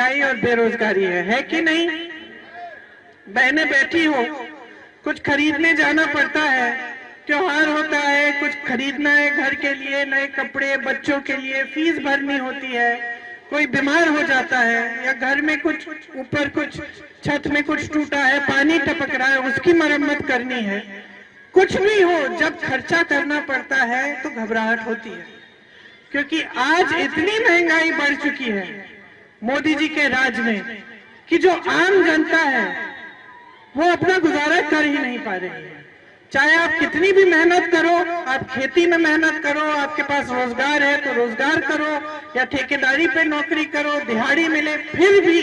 महंगाई और बेरोजगारी है कि नहीं? बहनें बैठी हो, कुछ खरीदने जाना पड़ता है, त्योहार होता है, कुछ खरीदना है घर के लिए, नए कपड़े, बच्चों के लिए फीस भरनी होती है, कोई बीमार हो जाता है, या घर में कुछ ऊपर कुछ छत में कुछ टूटा है, पानी टपक रहा है, उसकी मरम्मत करनी है। कुछ भी हो, जब खर्चा करना पड़ता है तो घबराहट होती है, क्योंकि आज इतनी महंगाई बढ़ चुकी है मोदी जी के राज में कि जो आम जनता है वो अपना गुजारा कर ही नहीं पा रही है। चाहे आप कितनी भी मेहनत करो, आप खेती में मेहनत करो, आपके पास रोजगार है तो रोजगार करो, या ठेकेदारी पे नौकरी करो, दिहाड़ी मिले, फिर भी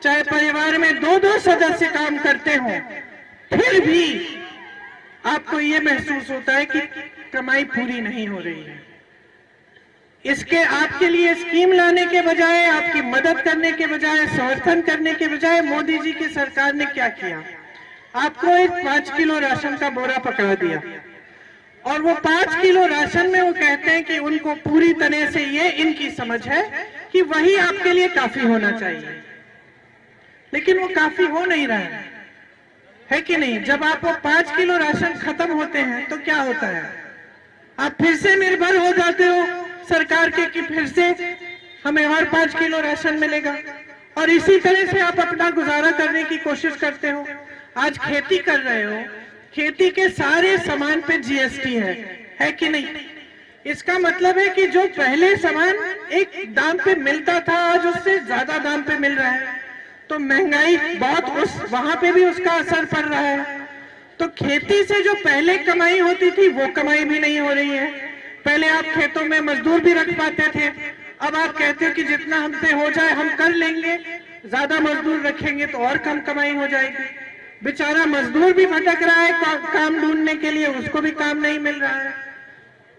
चाहे परिवार में 2-2 सदस्य काम करते हो, फिर भी आपको ये महसूस होता है कि कमाई पूरी नहीं हो रही है। इसके आपके लिए स्कीम लाने के बजाय, आपकी मदद करने के बजाय, समर्थन करने के बजाय मोदी जी की सरकार ने क्या किया? आपको एक 5 किलो राशन का बोरा पकड़ा दिया, और वो 5 किलो राशन में वो कहते हैं कि उनको पूरी तरह से ये इनकी समझ है कि वही आपके लिए काफी होना चाहिए, लेकिन वो काफी हो नहीं रहा है कि नहीं? जब आप वो 5 किलो राशन खत्म होते हैं तो क्या होता है? आप फिर से निर्भर हो जाते हो सरकार के कि फिर से हमें और 5 किलो राशन मिलेगा, और इसी तरह से आप अपना गुजारा करने की कोशिश करते हो। आज खेती कर रहे हो, खेती के सारे सामान पे जीएसटी है कि नहीं? इसका मतलब है कि जो पहले सामान एक दाम पे मिलता था, आज उससे ज्यादा दाम पे मिल रहा है, तो महंगाई बहुत वहां पे भी उसका असर पड़ रहा है। तो खेती से जो पहले कमाई होती थी वो कमाई भी नहीं हो रही है। पहले आप खेतों में मजदूर भी रख पाते थे, अब आप कहते हो कि जितना हमसे हो जाए हम कर लेंगे, ज्यादा मजदूर रखेंगे तो और कम कमाई हो जाएगी। बेचारा मजदूर भी भटक रहा है काम ढूंढने के लिए, उसको भी काम नहीं मिल रहा है।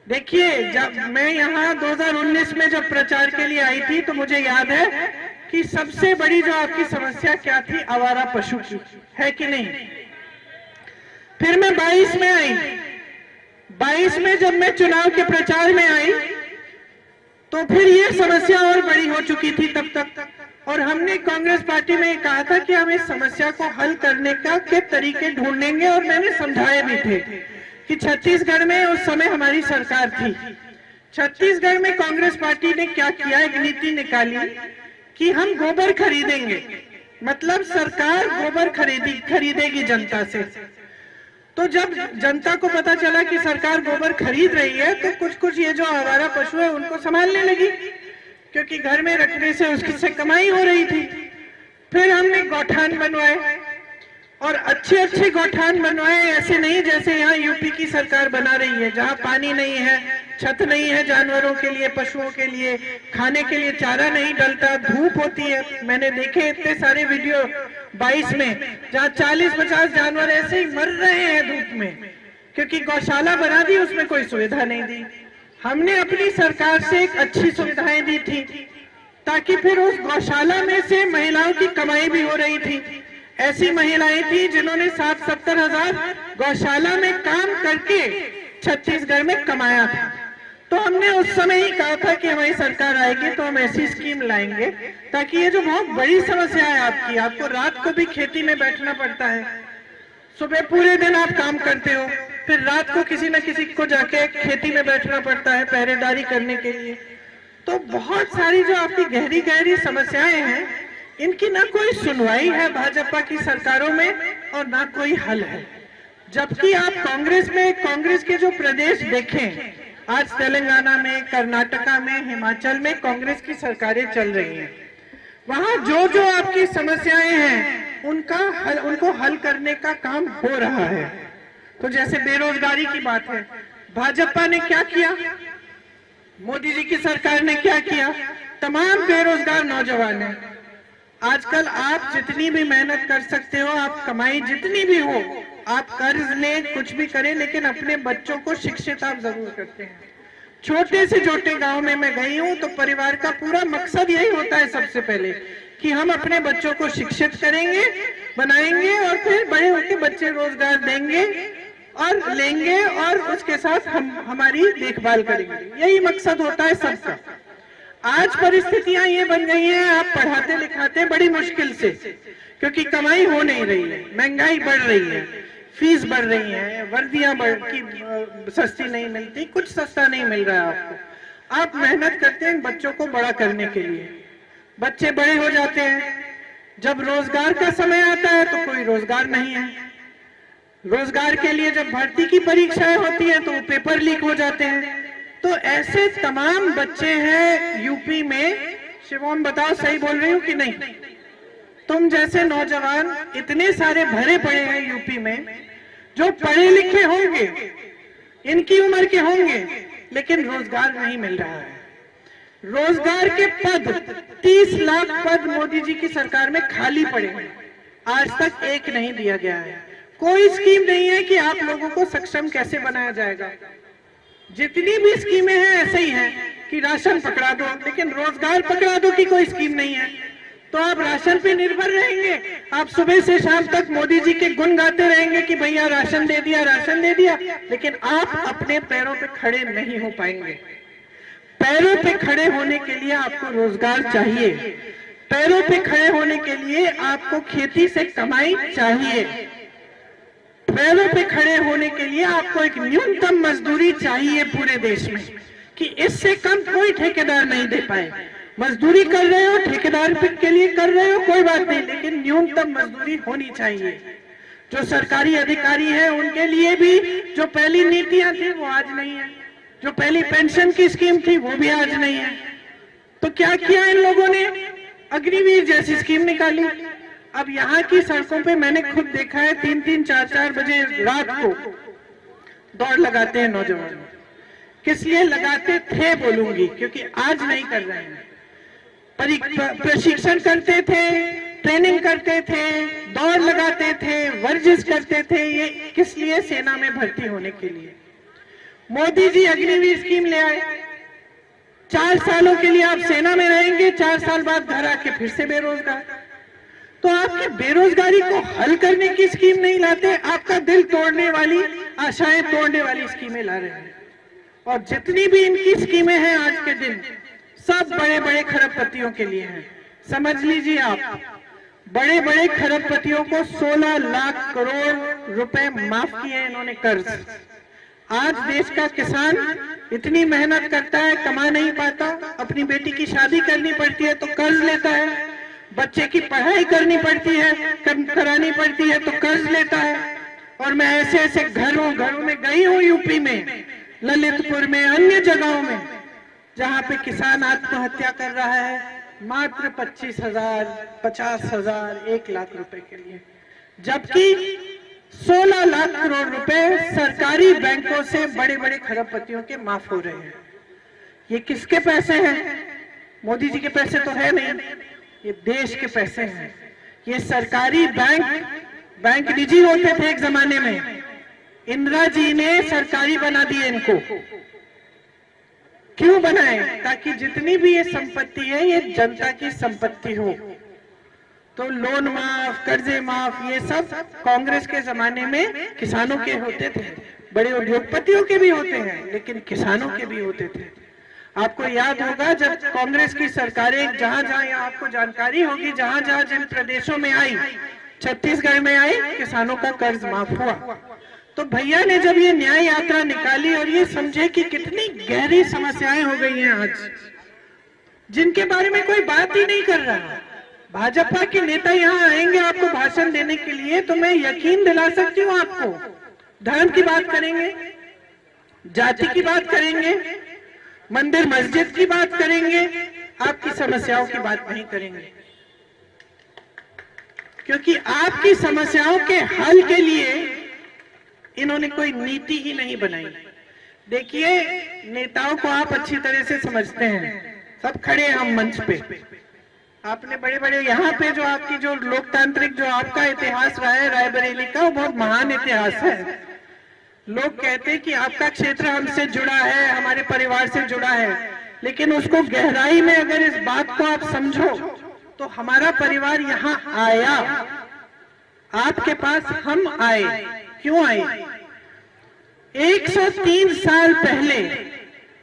देखिए, जब मैं यहाँ 2019 में जब प्रचार के लिए आई थी तो मुझे याद है कि सबसे बड़ी जो आपकी समस्या क्या थी? आवारा पशु की, है कि नहीं? फिर मैं 22 में आई, 22 में जब मैं चुनाव के प्रचार में आई तो फिर ये समस्या और बड़ी हो चुकी थी तब तक, और हमने कांग्रेस पार्टी में कहा था कि हम इस समस्या को हल करने के तरीके ढूंढेंगे, और मैंने समझाए भी थे कि छत्तीसगढ़ में उस समय हमारी सरकार थी। छत्तीसगढ़ में कांग्रेस पार्टी ने क्या किया, एक नीति निकाली कि हम गोबर खरीदेंगे, मतलब सरकार गोबर खरीदेगी जनता से। तो जब जनता को पता चला कि सरकार गोबर खरीद रही है तो कुछ ये जो आवारा पशु है उनको संभालने लगी, क्योंकि घर में रखने से उससे कमाई हो रही थी। फिर हमने गौठान बनवाए, और अच्छे गौठान बनवाए, ऐसे नहीं जैसे यहाँ यूपी की सरकार बना रही है, जहाँ पानी नहीं है, छत नहीं है जानवरों के लिए, पशुओं के लिए, खाने के लिए चारा नहीं डलता, धूप होती है। मैंने देखे इतने सारे वीडियो 22 में जहाँ 40-50 जानवर ऐसे ही मर रहे हैं धूप में, क्योंकि गौशाला बना दी, उसमें कोई सुविधा नहीं दी। हमने अपनी सरकार से एक अच्छी सुविधाएं दी थी, ताकि फिर उस गौशाला में से महिलाओं की कमाई भी हो रही थी। ऐसी महिलाएं थी जिन्होंने 60-70 हजार गौशाला में काम करके छत्तीसगढ़ में कमाया था। तो हमने उस समय ही कहा था कि हमारी सरकार आएगी तो हम ऐसी स्कीम लाएंगे ताकि ये जो बहुत बड़ी समस्या है आपको रात को भी खेती में बैठना पड़ता है, सुबह पूरे दिन आप काम करते हो, फिर रात को किसी न किसी को जाके खेती में बैठना पड़ता है पहरेदारी करने के लिए। तो बहुत सारी जो आपकी गहरी गहरी समस्याएं हैं, इनकी ना कोई सुनवाई है भाजपा की सरकारों में और ना कोई हल है। जबकि आप कांग्रेस के जो प्रदेश देखें, आज तेलंगाना में, कर्नाटका में, हिमाचल में कांग्रेस की सरकारें चल रही हैं, वहां जो आपकी समस्याएं हैं उनको हल करने का काम हो रहा है। तो जैसे बेरोजगारी की बात है, भाजपा ने क्या किया, मोदी जी की सरकार ने क्या किया? तमाम बेरोजगार नौजवान हैं। आजकल आप जितनी भी मेहनत कर सकते हो, आप कमाई जितनी भी हो, आप कर्ज लें, कुछ भी करें, लेकिन अपने बच्चों को शिक्षित आप जरूर करते हैं। छोटे से छोटे गांव में मैं गई हूं तो परिवार का पूरा मकसद यही होता है सबसे पहले कि हम अपने बच्चों को शिक्षित करेंगे, बनाएंगे, और फिर बड़े होकर बच्चे रोजगार देंगे और लेंगे, और उसके साथ हम हमारी देखभाल करेंगे। यही मकसद होता है सबका। आज परिस्थितियां ये बन गई हैं, आप पढ़ाते लिखाते बड़ी मुश्किल से, क्योंकि कमाई हो नहीं रही है, महंगाई बढ़ रही है, फीस बढ़ रही है, वर्दियां की सस्ती नहीं मिलती, कुछ सस्ता नहीं मिल रहा है आपको। आप मेहनत करते हैं बच्चों को बड़ा करने के लिए, बच्चे बड़े हो जाते हैं, जब रोजगार का समय आता है तो कोई रोजगार नहीं है, रोजगार के लिए जब भर्ती की परीक्षाएं होती है तो वो पेपर लीक हो जाते हैं। तो ऐसे तमाम बच्चे हैं यूपी में। शिवम बताओ सही बोल रही हूँ कि नहीं? तुम जैसे नौजवान इतने सारे भरे पड़े हैं यूपी में, जो पढ़े लिखे होंगे, इनकी उम्र के होंगे, लेकिन रोजगार नहीं मिल रहा है। रोजगार के पद 30 लाख पद मोदी जी की सरकार में खाली पड़े हैं, आज तक एक नहीं दिया गया है। कोई स्कीम नहीं है कि आप लोगों को सक्षम कैसे बनाया जाएगा। जितनी भी स्कीमें हैं ऐसे ही हैं कि राशन पकड़ा दो, लेकिन रोजगार पकड़ा दो की कोई स्कीम नहीं है। तो आप राशन पे निर्भर रहेंगे, आप सुबह से शाम तक मोदी जी के गुण गाते रहेंगे कि भैया राशन दे दिया, राशन दे दिया, लेकिन आप अपने पैरों पे खड़े नहीं हो पाएंगे। पैरों पे खड़े होने के लिए आपको रोजगार चाहिए, पैरों पे खड़े होने के लिए आपको खेती से कमाई चाहिए, पैरों पे खड़े होने के लिए आपको एक न्यूनतम मजदूरी चाहिए पूरे देश में, कि इससे कम कोई ठेकेदार नहीं दे पाए। मजदूरी कर रहे हो, ठेकेदार के लिए कर रहे हो, कोई बात नहीं, लेकिन न्यूनतम मजदूरी होनी चाहिए। जो सरकारी अधिकारी हैं उनके लिए भी जो पहली नीतियां थी वो आज नहीं है, जो पहली पेंशन की स्कीम थी वो भी आज नहीं है। तो क्या किया इन लोगों ने? अग्निवीर जैसी स्कीम निकाली। अब यहाँ की सड़कों पे मैंने खुद देखा है, 3-3, 4-4 बजे रात को दौड़ लगाते हैं नौजवान। किस लिए लगाते थे बोलूंगी, क्योंकि आज नहीं कर रहे हैं। प्रशिक्षण करते थे, ट्रेनिंग करते थे, दौड़ लगाते थे, वर्जिश करते थे। ये किस लिए? सेना में भर्ती होने के लिए। मोदी जी अग्निवीर स्कीम ले आए। 4 सालों के लिए आप सेना में रहेंगे, 4 साल बाद घर आके फिर से बेरोजगार। तो आपकी बेरोजगारी को हल करने की स्कीम नहीं लाते, आपका दिल तोड़ने वाली, आशाएं तोड़ने वाली स्कीमें ला रहे हैं। और जितनी भी इनकी स्कीमें हैं आज के दिन, सब बड़े बड़े खरबपतियों के लिए हैं। समझ लीजिए आप, बड़े बड़े खरबपतियों को 16 लाख करोड़ रुपए माफ किए इन्होंने कर्ज। आज देश का किसान इतनी मेहनत करता है, कमा नहीं पाता, अपनी बेटी की शादी करनी पड़ती है तो कर्ज लेता है, बच्चे की पढ़ाई करनी पड़ती है, करानी पड़ती है तो कर्ज लेता है। और मैं ऐसे ऐसे घरों में गई हूँ यूपी में, ललितपुर में, अन्य जगहों में, जहाँ पे किसान आत्महत्या कर रहा है मात्र 25,000, 50,000, 1 लाख रुपए के लिए, जबकि 16 लाख करोड़ रुपए सरकारी बैंकों से बड़े बड़े खरबपतियों के माफ हो रहे हैं। ये किसके पैसे हैं? मोदी जी के पैसे तो है नहीं, ये देश के पैसे हैं। ये सरकारी बैंक निजी होते थे एक जमाने में, इंदिरा जी ने सरकारी बना दिए इनको। क्यों बनाए? ताकि जितनी भी ये संपत्ति है ये जनता की संपत्ति हो। तो लोन माफ, कर्जे माफ, ये सब कांग्रेस के जमाने में किसानों के होते थे, बड़े उद्योगपतियों के भी होते हैं, लेकिन किसानों के भी होते थे। आपको याद होगा जब कांग्रेस की सरकारें जहां जहां आपको जानकारी होगी, जहां जहां जिन प्रदेशों में आई, छत्तीसगढ़ में आई, किसानों का कर्ज माफ हुआ। तो भैया ने जब ये न्याय यात्रा निकाली और ये समझे कि कितनी गहरी समस्याएं हो गई हैं आज, जिनके बारे में कोई बात ही नहीं कर रहा। भाजपा के नेता यहाँ आएंगे आपको भाषण देने के लिए, तो मैं यकीन दिला सकती हूँ आपको, धर्म की बात करेंगे, जाति की बात करेंगे, मंदिर मस्जिद की बात करेंगे, आपकी समस्याओं की बात नहीं करेंगे। क्योंकि आपकी समस्याओं के हल के लिए इन्होंने कोई नीति ही नहीं बनाई। देखिए, नेताओं को आप अच्छी तरह से समझते हैं, सब खड़े हैं हम मंच पे। आपने बड़े बड़े यहाँ पे जो आपकी जो लोकतांत्रिक जो आपका इतिहास रहा है रायबरेली का, वो बहुत महान इतिहास है। लोग कहते हैं कि आपका क्षेत्र हमसे जुड़ा है, हमारे परिवार से जुड़ा है, लेकिन उसको गहराई में अगर इस बात को आप समझो तो हमारा परिवार यहाँ आया, आपके पास हम आए। क्यों आए? 103 साल पहले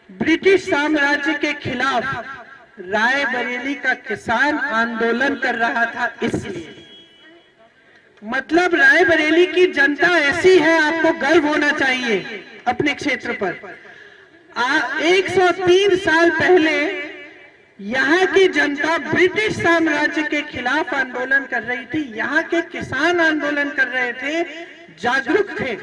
ब्रिटिश साम्राज्य के खिलाफ रायबरेली का किसान आंदोलन कर रहा था इसलिए। मतलब रायबरेली की जनता ऐसी है, आपको गर्व होना चाहिए अपने क्षेत्र पर। 103 साल पहले यहाँ की जनता ब्रिटिश साम्राज्य के खिलाफ आंदोलन कर रही थी, यहाँ के किसान आंदोलन कर रहे थे, जागरूक थे,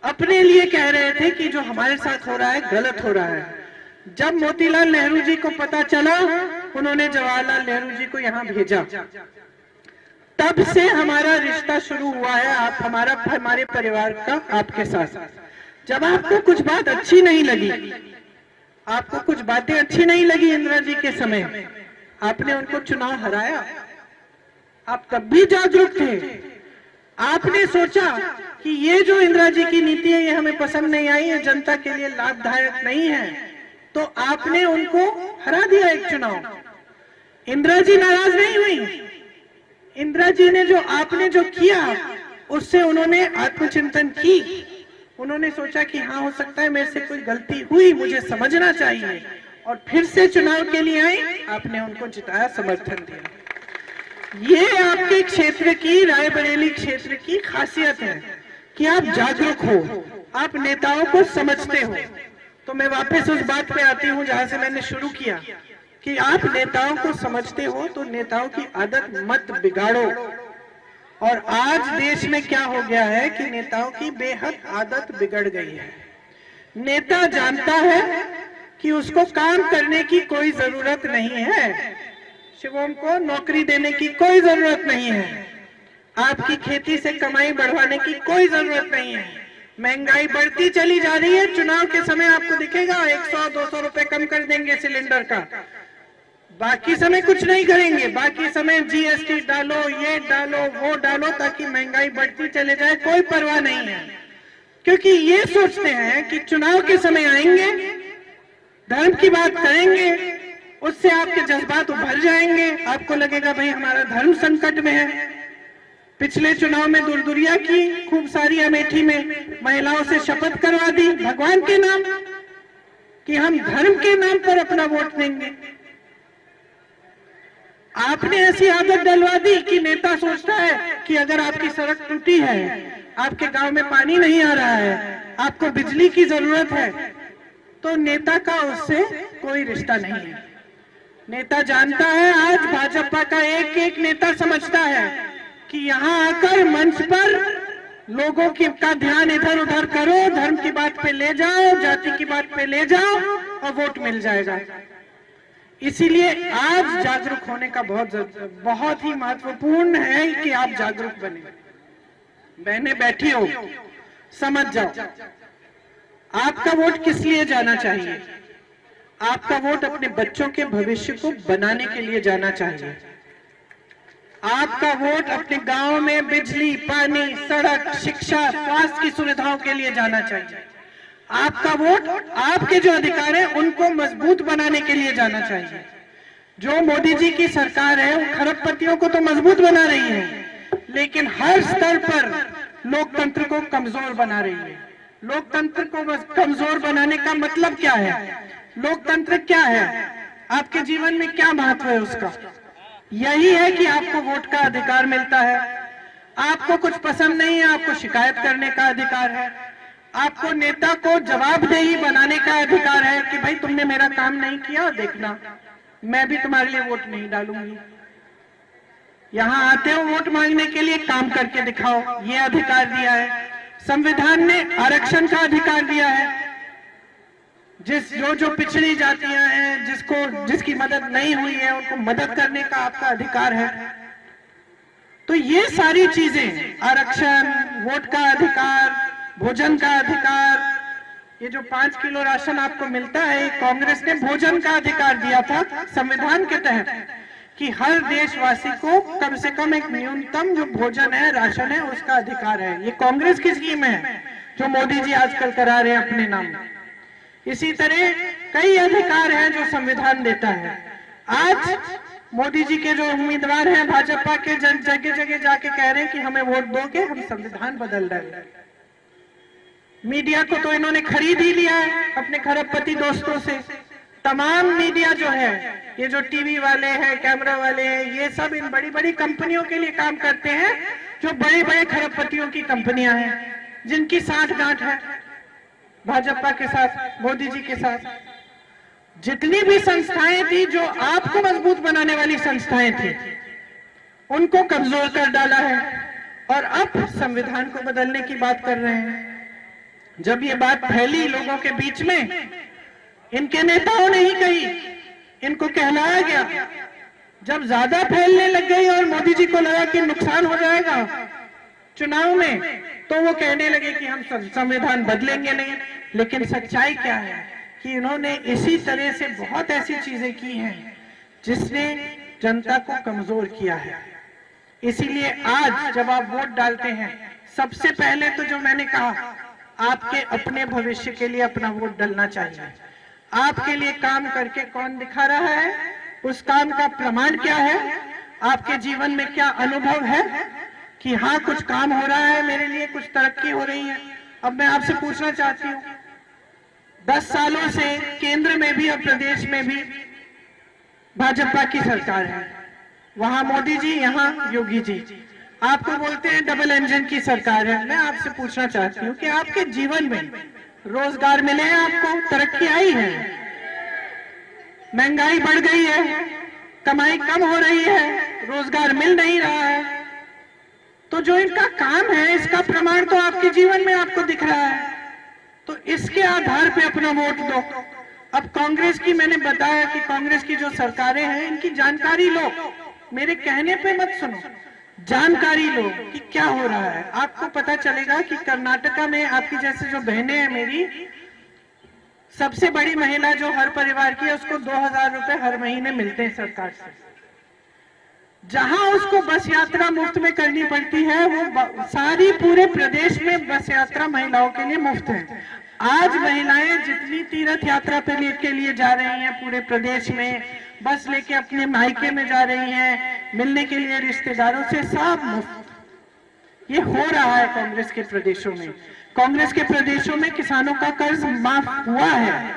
अपने लिए कह रहे थे कि जो हमारे साथ हो रहा है गलत हो रहा है। जब मोतीलाल नेहरू जी को पता चला, उन्होंने जवाहरलाल नेहरू जी को यहाँ भेजा। तब से हमारा रिश्ता शुरू हुआ है, आप हमारे परिवार का आपके साथ। जब आपको कुछ बात अच्छी नहीं लगी, आपको कुछ बातें अच्छी नहीं लगी इंदिरा जी के समय, आपने उनको चुनाव हराया। आप तब भी जागरूक थे। आपने सोचा कि ये जो इंदिरा जी की नीति है ये हमें पसंद नहीं आई, ये जनता के लिए लाभदायक नहीं है, तो आपने उनको हरा दिया एक चुनाव। इंदिरा जी नाराज नहीं हुई। इंदिरा जी ने आपने जो किया उससे उन्होंने आत्मचिंतन की। उन्होंने सोचा कि हाँ, हो सकता है मेरे से कोई गलती हुई, मुझे समझना चाहिए, और फिर से चुनाव के लिए आई। आपने उनको जिताया, समर्थन दिया। ये आपके क्षेत्र की, रायबरेली क्षेत्र की खासियत है कि आप जागरूक हो, आप नेताओं को समझते हो। तो मैं वापस उस बात पे आती हूँ जहां से मैंने शुरू किया कि आप नेताओं को समझते हो तो नेताओं की आदत मत बिगाड़ो। और आज देश में क्या हो गया है कि नेताओं की बेहद आदत बिगड़ गई है। नेता जानता है कि उसको काम करने की कोई जरूरत नहीं है, शिवम को नौकरी देने की कोई जरूरत नहीं है, आपकी खेती से कमाई बढ़वाने की कोई जरूरत नहीं है। महंगाई बढ़ती चली जा रही है, चुनाव के समय आपको दिखेगा 100-200 रुपए कम कर देंगे सिलेंडर का, बाकी समय कुछ नहीं करेंगे। बाकी समय जीएसटी डालो, ये डालो, वो डालो, ताकि महंगाई बढ़ती चले जाए, कोई परवाह नहीं है। क्योंकि ये सोचते हैं कि चुनाव के समय आएंगे, धर्म की बात करेंगे, उससे आपके जज्बात उभर जाएंगे, आपको लगेगा भाई हमारा धर्म संकट में है। पिछले चुनाव में दुरदुरिया की खूब सारी अमेठी में, महिलाओं से शपथ करवा दी भगवान के नाम कि हम धर्म के नाम पर अपना वोट देंगे। आपने ऐसी आदत डलवा दी कि नेता सोचता है कि अगर आपकी सड़क टूटी है, आपके गांव में पानी नहीं आ रहा है, आपको बिजली की जरूरत है, तो नेता का उससे कोई रिश्ता नहीं है। नेता जानता है, आज भाजपा का एक एक नेता समझता है कि यहाँ आकर मंच पर लोगों का ध्यान इधर उधर करो, धर्म की बात पे ले जाओ, जाति की बात पे ले जाओ और वोट मिल जाएगा। इसीलिए आज जागरूक होने का बहुत ही महत्वपूर्ण है कि आप जागरूक बने। बहनें बैठी हो, समझ जाओ आपका वोट किस लिए जाना चाहिए। आपका वोट अपने बच्चों के भविष्य को बनाने के लिए जाना चाहिए। आपका वोट अपने गांव में बिजली, पानी, सड़क, शिक्षा, स्वास्थ्य की सुविधाओं के लिए जाना चाहिए। आपका वोट आपके जो अधिकार है उनको मजबूत बनाने के लिए जाना चाहिए। जो मोदी जी की सरकार है वो खरबपतियों को तो मजबूत बना रही है, लेकिन हर स्तर पर लोकतंत्र को कमजोर बना रही है। लोकतंत्र को कमजोर बनाने का मतलब क्या है? लोकतंत्र क्या है? आपके जीवन में क्या महत्व है उसका? यही है कि आपको वोट का अधिकार मिलता है। आपको कुछ पसंद नहीं है, आपको शिकायत करने का अधिकार है। आपको नेता को जवाबदेही बनाने का अधिकार है कि भाई तुमने मेरा काम नहीं किया, देखना मैं भी तुम्हारे लिए वोट नहीं डालूंगी। यहाँ आते हो वोट मांगने के लिए, काम करके दिखाओ, ये अधिकार दिया है। संविधान ने आरक्षण का अधिकार दिया है। जो पिछड़ी जातियां हैं, जिसकी मदद नहीं हुई है, उनको मदद करने का आपका अधिकार है। तो ये सारी चीजें, आरक्षण, वोट का अधिकार, भोजन का अधिकार, ये जो 5 किलो राशन आपको मिलता है, कांग्रेस ने भोजन का अधिकार दिया था संविधान के तहत कि हर देशवासी को कम से कम एक न्यूनतम जो भोजन है, राशन है, उसका अधिकार है। ये कांग्रेस की स्कीम है जो मोदी जी आजकल करा रहे हैं अपने नाम। इसी तरह कई अधिकार हैं जो संविधान देता है। आज मोदी जी के जो उम्मीदवार हैं भाजपा के, जगह जगह जाके कह रहे हैं कि हमें वोट दोगे, हम संविधान बदल देंगे। मीडिया को तो इन्होंने खरीद ही लिया है अपने खरबपति दोस्तों से। तमाम मीडिया जो है, ये जो टीवी वाले हैं, कैमरा वाले हैं, ये सब इन बड़ी बड़ी कंपनियों के लिए काम करते हैं, जो बड़े बड़े खरबपतियों की कंपनियां हैं, जिनकी साठगांठ है भाजपा के साथ, मोदी जी के साथ। जितनी भी संस्थाएं थी जो आपको मजबूत बनाने वाली संस्थाएं थी, उनको कमजोर कर डाला है और अब संविधान को बदलने की बात कर रहे हैं। जब ये बात फैली लोगों के बीच में, इनके नेताओं ने ही कही, इनको कहलाया गया। जब ज्यादा फैलने लग गई और मोदी जी को लगा कि नुकसान हो जाएगा चुनाव में, तो वो कहने लगे कि हम संविधान बदलेंगे नहीं। लेकिन सच्चाई क्या है कि इन्होंने इसी तरह से बहुत ऐसी चीजें की हैं जिसने जनता को कमजोर किया है। इसीलिए आज जब आप वोट डालते हैं, सबसे पहले तो जो मैंने कहा, आपके अपने भविष्य के लिए अपना वोट डालना चाहिए। आपके लिए काम करके कौन दिखा रहा है, उस काम का प्रमाण क्या है, आपके जीवन में क्या अनुभव है कि हाँ कुछ काम हो रहा है मेरे लिए, कुछ तरक्की हो रही है। अब मैं आपसे पूछना चाहती हूँ, 10 सालों से केंद्र में भी और प्रदेश में भी भाजपा की सरकार है, वहां मोदी जी, यहाँ योगी जी। आपको बोलते हैं डबल इंजन की सरकार है। मैं आपसे पूछना चाहती हूँ कि आपके जीवन में रोजगार मिले हैं, आपको तरक्की आई है, महंगाई बढ़ गई है, कमाई कम हो रही है, रोजगार मिल नहीं रहा है, तो जो इनका काम है इसका प्रमाण तो आपके जीवन में आपको दिख रहा है, तो इसके आधार पे अपना वोट दो। अब कांग्रेस की, मैंने बताया कि कांग्रेस की जो सरकारें हैं, इनकी जानकारी लो, मेरे कहने पे मत सुनो, जानकारी लो कि क्या हो रहा है। आपको पता चलेगा कि कर्नाटका में आपकी जैसे जो बहनें हैं, मेरी सबसे बड़ी महिला जो हर परिवार की है, उसको 2000 रुपए हर महीने मिलते हैं सरकार से। जहां उसको बस यात्रा मुफ्त में करनी पड़ती है, वो सारी पूरे प्रदेश में बस यात्रा महिलाओं के लिए मुफ्त है। आज महिलाएं जितनी तीर्थ यात्रा पे के लिए जा रही हैं पूरे प्रदेश में, बस लेके अपने मायके में जा रही हैं, मिलने के लिए रिश्तेदारों से, सब मुफ्त। ये हो रहा है कांग्रेस के प्रदेशों में। कांग्रेस के प्रदेशों में किसानों का कर्ज माफ हुआ है,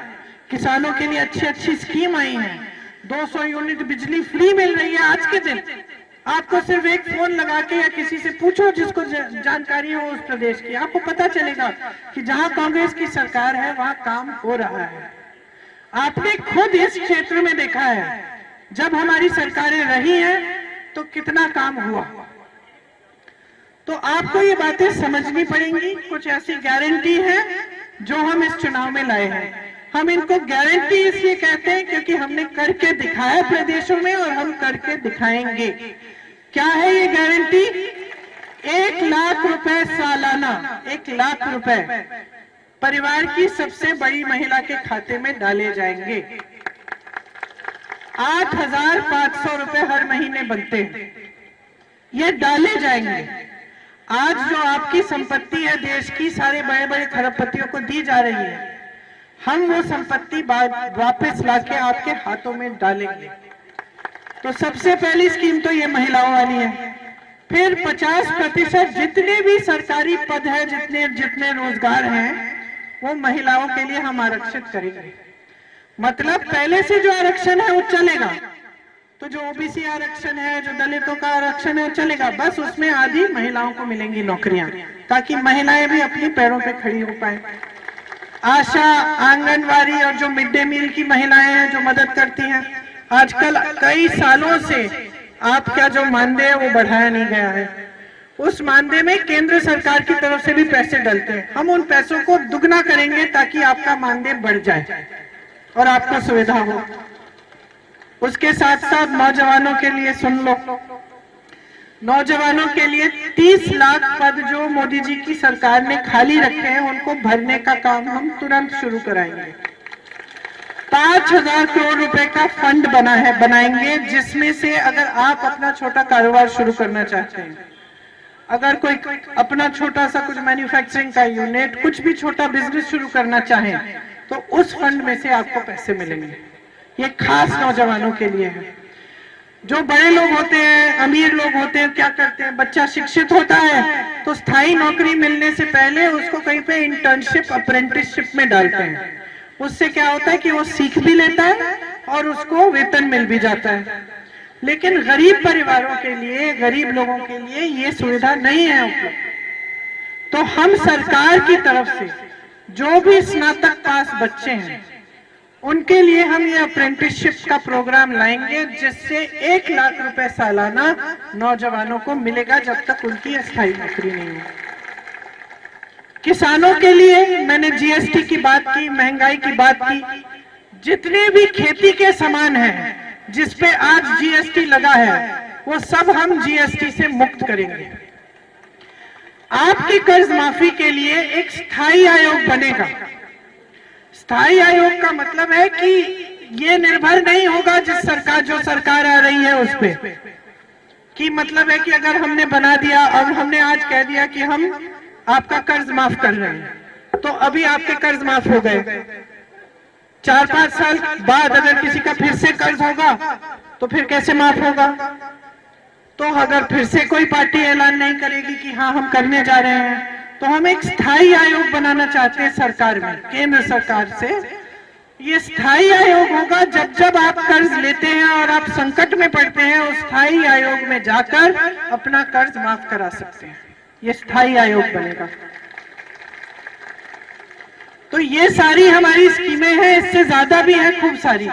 किसानों के लिए अच्छी अच्छी स्कीम आई है, 200 यूनिट बिजली फ्री मिल रही है आज के दिन। आपको सिर्फ एक फोन लगा के या किसी से पूछो जिसको जानकारी हो उस प्रदेश की, आपको पता चलेगा कि जहां कांग्रेस की सरकार है वहां काम हो रहा है। आपने खुद इस क्षेत्र में देखा है, जब हमारी सरकारें रही हैं तो कितना काम हुआ। तो आपको ये बातें समझनी पड़ेंगी। कुछ ऐसी गारंटी है जो हम इस चुनाव में लाए हैं। हम इनको गारंटी इसलिए कहते हैं क्योंकि हमने करके दिखाया प्रदेशों में और हम करके दिखाएंगे। क्या है ये गारंटी? 1 लाख रुपए सालाना, 1 लाख रुपए परिवार की सबसे बड़ी महिला के खाते में डाले जाएंगे। 8500 रुपए हर महीने बनते हैं, ये डाले जाएंगे। आज जो आपकी संपत्ति है देश की, सारे बड़े बड़े खरबपतियों को दी जा रही है, हम वो संपत्ति वापस लाके आपके हाथों में डालेंगे। तो सबसे पहली स्कीम तो ये महिलाओं वाली है। फिर 50% जितने भी सरकारी पद है, जितने जितने रोजगार हैं, वो महिलाओं के लिए हम आरक्षित करेंगे। मतलब पहले से जो आरक्षण है वो चलेगा, तो जो ओबीसी आरक्षण है, जो दलितों का आरक्षण है, चलेगा, बस उसमें आधी महिलाओं को मिलेंगी नौकरियां, ताकि महिलाएं भी अपने पैरों पे खड़ी हो पाए। आशा, आंगनवाड़ी और जो मिड डे मील की महिलाएं हैं जो मदद करती हैं, आजकल कई सालों से आपका जो मानदेय है वो बढ़ाया नहीं गया है। उस मानदेय में केंद्र सरकार की तरफ से भी पैसे डलते हैं। हम उन पैसों को दुगना करेंगे ताकि आपका मानदेय बढ़ जाए और आपको सुविधा हो। उसके साथ साथ नौजवानों के लिए सुन लो, नौजवानों के लिए 30 लाख पद जो मोदी जी की सरकार ने खाली रखे हैं, उनको भरने का काम हम तुरंत शुरू कराएंगे। 5000 करोड़ रुपए का फंड बनाएंगे, जिसमें से अगर आप अपना छोटा कारोबार शुरू करना चाहते हैं, अगर कोई अपना छोटा सा कुछ मैन्युफैक्चरिंग का यूनिट, कुछ भी छोटा बिजनेस शुरू करना चाहें, तो उस फंड में से आपको पैसे मिलेंगे। ये खास नौजवानों के लिए है। जो बड़े लोग होते हैं, अमीर लोग होते हैं, क्या करते हैं, बच्चा शिक्षित होता है तो स्थायी नौकरी मिलने से पहले उसको कहीं पे इंटर्नशिप, अप्रेंटिसशिप में डालते हैं। उससे क्या होता है कि वो सीख भी लेता है और उसको वेतन मिल भी जाता है। लेकिन गरीब परिवारों के लिए, गरीब लोगों के लिए ये सुविधा नहीं है उपलब्ध। तो हम सरकार की तरफ से जो भी स्नातक पास बच्चे हैं उनके लिए हम ये अप्रेंटिसशिप का प्रोग्राम लाएंगे, जिससे 1 लाख रुपए सालाना नौजवानों को मिलेगा जब तक उनकी अस्थायी नौकरी नहीं हो। किसानों के लिए मैंने जीएसटी की बात की, महंगाई की बात की। जितने भी खेती के सामान हैं जिस पे आज जीएसटी लगा है वो सब हम जीएसटी से मुक्त करेंगे। आपकी कर्ज माफी के लिए एक स्थायी आयोग बनेगा। स्थायी आयोग का मतलब है कि ये निर्भर नहीं होगा जो सरकार आ रही है उस पे, कि मतलब है कि अगर हमने बना दिया और हमने आज कह दिया कि हम आपका कर्ज माफ कर रहे हैं तो अभी आपके कर्ज माफ हो गए। 4-5 साल बाद अगर किसी का फिर से कर्ज होगा तो फिर कैसे माफ होगा? तो अगर फिर से कोई पार्टी ऐलान नहीं करेगी कि हाँ हम करने जा रहे हैं, तो हम एक स्थायी आयोग बनाना चाहते हैं सरकार में, केंद्र सरकार से। ये स्थायी आयोग होगा, जब जब आप कर्ज लेते हैं और आप संकट में पड़ते हैं उस स्थायी आयोग में जाकर अपना कर्ज माफ करा सकते हैं। ये स्थायी आयोग बनेगा। तो ये सारी हमारी स्कीमें हैं, इससे ज्यादा भी है खूब सारी।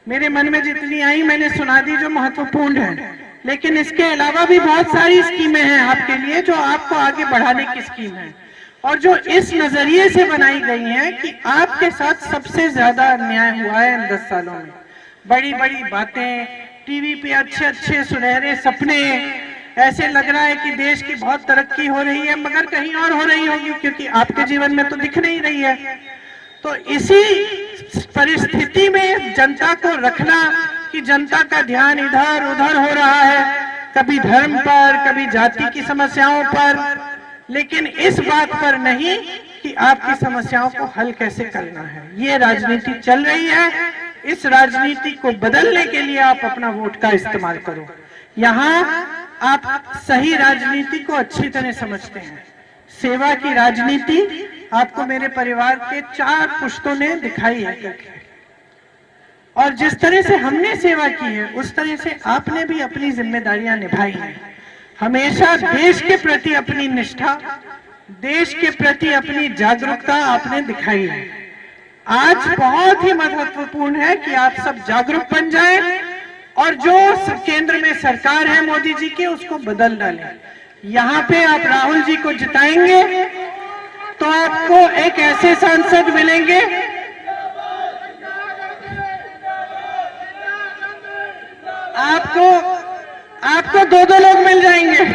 मेरे मन में जितनी आई मैंने सुना दी जो महत्वपूर्ण है, लेकिन इसके अलावा भी बहुत सारी स्कीमें हैं आपके लिए जो आपको आगे बढ़ाने की स्कीम है और जो इस नजरिए से बनाई गई हैं कि आपके साथ सबसे ज्यादा अन्याय हुआ है इन 10 सालों में। बड़ी बड़ी बातें, टीवी पे अच्छे अच्छे सुनहरे सपने, ऐसे लग रहा है कि देश की बहुत तरक्की हो रही है, मगर कहीं और हो रही होगी क्योंकि आपके जीवन में तो दिख नहीं रही है। तो इसी परिस्थिति में जनता को रखना कि जनता का ध्यान इधर उधर हो रहा है, कभी धर्म पर, कभी जाति की समस्याओं पर, लेकिन इस बात पर नहीं कि आपकी समस्याओं को हल कैसे करना है। ये राजनीति चल रही है, इस राजनीति को बदलने के लिए आप अपना वोट का इस्तेमाल करो। यहाँ आप सही राजनीति को अच्छी तरह समझते हैं। सेवा की राजनीति आपको मेरे परिवार के 4 पुश्तों ने दिखाई है, और जिस तरह से हमने सेवा की है उस तरह से आपने भी अपनी जिम्मेदारियां निभाई हैं। हमेशा देश के प्रति अपनी निष्ठा, देश के प्रति अपनी जागरूकता आपने दिखाई है। आज बहुत ही महत्वपूर्ण है कि आप सब जागरूक बन जाएं और जो केंद्र में सरकार है मोदी जी की उसको बदल डालें। यहाँ पे आप राहुल जी को जिताएंगे तो आपको एक ऐसे सांसद मिलेंगे, आपको 2-2 लोग मिल जाएंगे।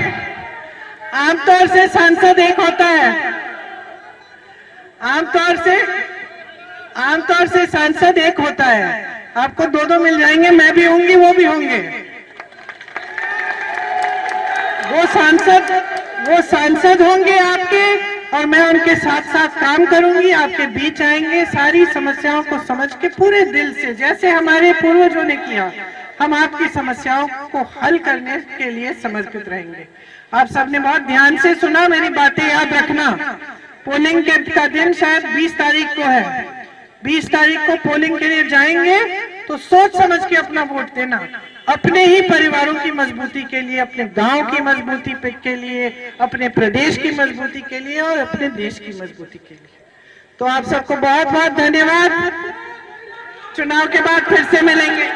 आमतौर से सांसद एक होता है, आमतौर से सांसद एक होता है, आपको 2-2 मिल जाएंगे। मैं भी होंगी, वो भी होंगे। वो सांसद होंगे आपके, और मैं उनके साथ साथ काम करूंगी, आपके बीच आएंगे, सारी समस्याओं को समझ के पूरे दिल से, जैसे हमारे पूर्वजों ने किया, हम आपकी समस्याओं को हल करने के लिए समर्पित रहेंगे। आप सबने बहुत ध्यान से सुना, मेरी बातें याद रखना। पोलिंग का दिन शायद 20 तारीख को है। 20 तारीख को पोलिंग के लिए जाएंगे तो सोच समझ के अपना वोट देना, अपने ही परिवारों की मजबूती के लिए, अपने गांव की मजबूती के लिए, अपने प्रदेश की मजबूती के लिए और अपने देश की मजबूती के लिए। तो आप सबको बहुत बहुत धन्यवाद। चुनाव के बाद फिर से मिलेंगे।